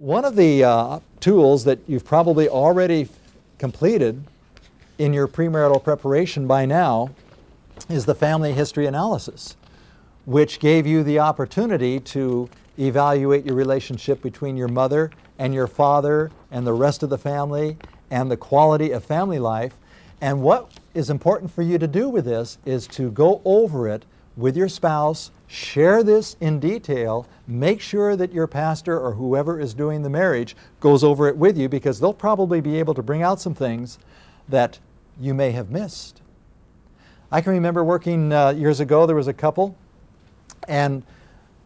One of the tools that you've probably already completed in your premarital preparation by now is the family history analysis, which gave you the opportunity to evaluate your relationship between your mother and your father and the rest of the family and the quality of family life. And what is important for you to do with this is to go over it with your spouse, share this in detail, make sure that your pastor or whoever is doing the marriage goes over it with you, because they'll probably be able to bring out some things that you may have missed. I can remember working years ago, there was a couple, and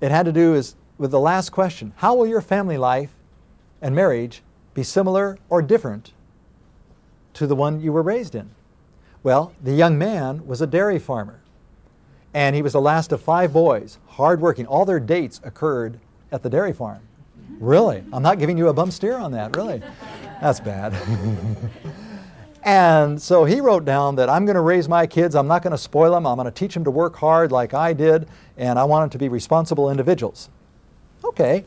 it had to do with the last question: how will your family life and marriage be similar or different to the one you were raised in? Well, the young man was a dairy farmer, and he was the last of 5 boys, hardworking. All their dates occurred at the dairy farm. Really? I'm not giving you a bum steer on that, really. That's bad. And so he wrote down that I'm going to raise my kids, I'm not going to spoil them, I'm going to teach them to work hard like I did, and I want them to be responsible individuals. Okay,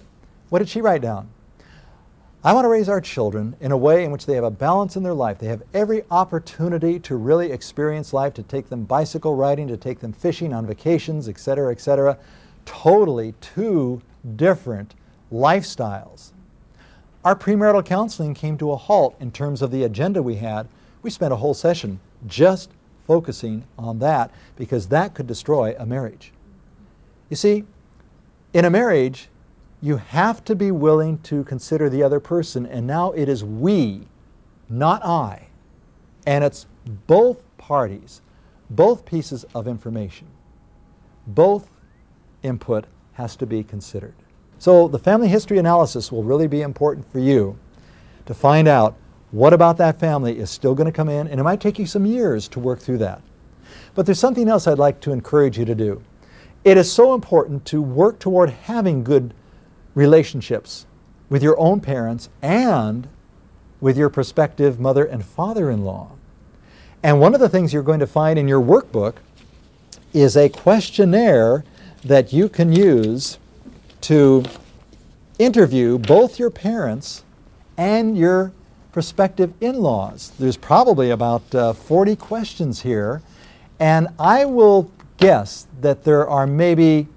what did she write down? I want to raise our children in a way in which they have a balance in their life. They have every opportunity to really experience life, to take them bicycle riding, to take them fishing on vacations, etc., etc. Totally 2 different lifestyles. Our premarital counseling came to a halt in terms of the agenda we had. We spent a whole session just focusing on that, because that could destroy a marriage. You see, in a marriage, you have to be willing to consider the other person, and now it is we, not I. And it's both parties, both pieces of information, both input has to be considered. So the family history analysis will really be important for you to find out what about that family is still going to come in, and it might take you some years to work through that. But there's something else I'd like to encourage you to do. It is so important to work toward having good relationships with your own parents and with your prospective mother and father-in-law. And one of the things you're going to find in your workbook is a questionnaire that you can use to interview both your parents and your prospective in-laws. There's probably about 40 questions here, and I will guess that there are maybe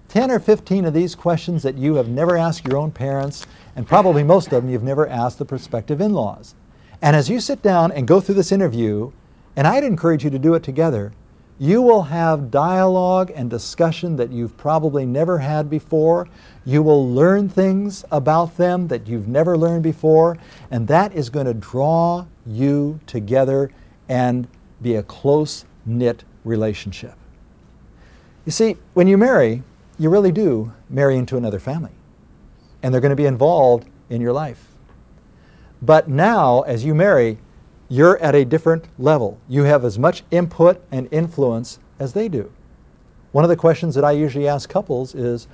10 or 15 of these questions that you have never asked your own parents, and probably most of them you've never asked the prospective in-laws. And as you sit down and go through this interview, and I'd encourage you to do it together, you will have dialogue and discussion that you've probably never had before. You will learn things about them that you've never learned before, and that is going to draw you together and be a close-knit relationship. You see, when you marry, you really do marry into another family, and they're going to be involved in your life. But now, as you marry, you're at a different level. You have as much input and influence as they do. One of the questions that I usually ask couples is,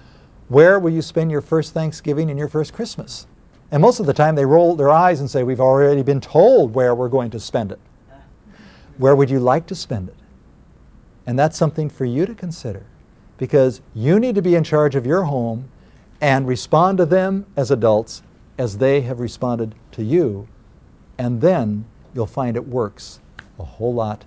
where will you spend your first Thanksgiving and your first Christmas? And most of the time they roll their eyes and say, we've already been told where we're going to spend it. Where would you like to spend it? And that's something for you to consider, because you need to be in charge of your home and respond to them as adults as they have responded to you, and then you'll find it works a whole lot